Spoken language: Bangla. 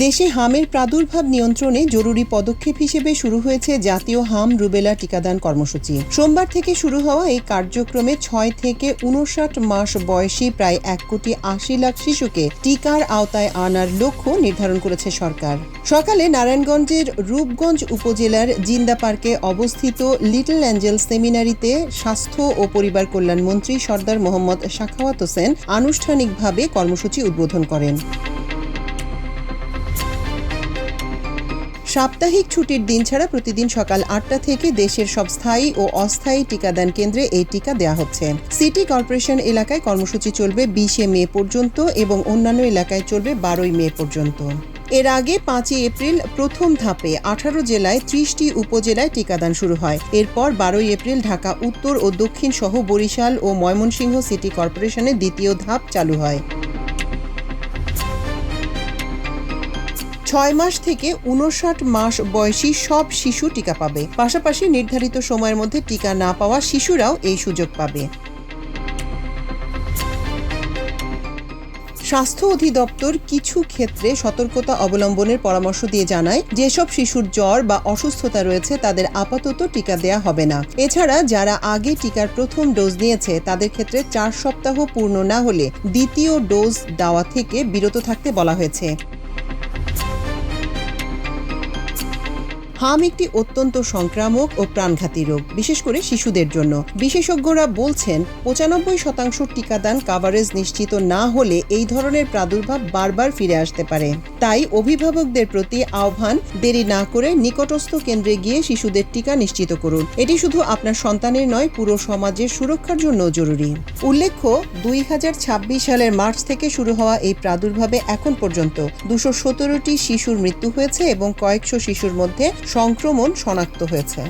দেশে হামের প্রাদুর্ভাব নিয়ন্ত্রণে জরুরি পদক্ষেপ হিসেবে শুরু হয়েছে জাতীয় হাম রুবেলা টিকাদান কর্মসূচি। সোমবার থেকে শুরু হওয়া এই কার্যক্রমে ৬ থেকে ৫৯ মাস বয়সী প্রায় ১,৮০,০০,০০০ শিশুকে টিকার আওতায় আনার লক্ষ্য নির্ধারণ করেছে সরকার। সকালে নারায়ণগঞ্জের রূপগঞ্জ উপজেলার জিন্দা পার্কে অবস্থিত লিটল অ্যাঞ্জেল সেমিনারিতে স্বাস্থ্য ও পরিবার কল্যাণ মন্ত্রী সরদার মোহাম্মদ সাখাওয়াত হোসেন আনুষ্ঠানিকভাবে কর্মসূচি উদ্বোধন করেন। সাপ্তাহিক ছুটির দিন ছাড়া প্রতিদিন সকাল ৮টা থেকে দেশের সব স্থায়ী ও অস্থায়ী টিকাদান কেন্দ্রে এই টিকা দেওয়া হচ্ছে। সিটি কর্পোরেশন এলাকায় কর্মসূচি চলবে ২০ মে পর্যন্ত এবং অন্যান্য এলাকায় চলবে ১২ মে পর্যন্ত। এর আগে ৫ এপ্রিল প্রথম ধাপে ১৮ জেলায় ৩০টি উপজেলায় টিকাদান শুরু হয়। এরপর ১২ এপ্রিল ঢাকা উত্তর ও দক্ষিণ সহ বরিশাল ও ময়মনসিংহ সিটি কর্পোরেশনের দ্বিতীয় ধাপ চালু হয়। ৬ মাস থেকে ৫৯ মাস বয়সী সব শিশু টিকা পাবে। পাশাপাশি নির্ধারিত সময়ের মধ্যে টিকা না পাওয়া শিশুরাও এই সুযোগ পাবে। স্বাস্থ্য অধিদপ্তর কিছু ক্ষেত্রে সতর্কতা অবলম্বনের পরামর্শ দিয়ে জানায়, যেসব শিশুর জ্বর বা অসুস্থতা রয়েছে তাদের আপাতত টিকা দেয়া হবে না। এছাড়া যারা আগে টিকার প্রথম ডোজ নিয়েছে তাদের ক্ষেত্রে ৪ সপ্তাহ পূর্ণ না হলে দ্বিতীয় ডোজ দেওয়া থেকে বিরত থাকতে বলা হয়েছে। হাম একটি অত্যন্ত সংক্রামক ও প্রাণঘাতী রোগ, বিশেষ করে শিশুদের জন্য। বিশেষজ্ঞরা বলছেন ৯৫% টিকাদান কাভারেজ নিশ্চিত না হলে এই ধরনের প্রাদুর্ভাব বারবার ফিরে আসতে পারে। তাই অভিভাবকদের প্রতি আহ্বান, দেরি না করে নিকটস্থ কেন্দ্রে গিয়ে শিশুদের টিকা নিশ্চিত করুন। এটি শুধু আপনার সন্তানের নয়, পুরো সমাজের সুরক্ষার জন্য জরুরি। উল্লেখ্য, ২০২৬ সালের মার্চ থেকে শুরু হওয়া এই প্রাদুর্ভাবে এখন পর্যন্ত ২১৭টি শিশুর মৃত্যু হয়েছে এবং কয়েকশো শিশুর মধ্যে সংক্রমণ শনাক্ত হয়েছে।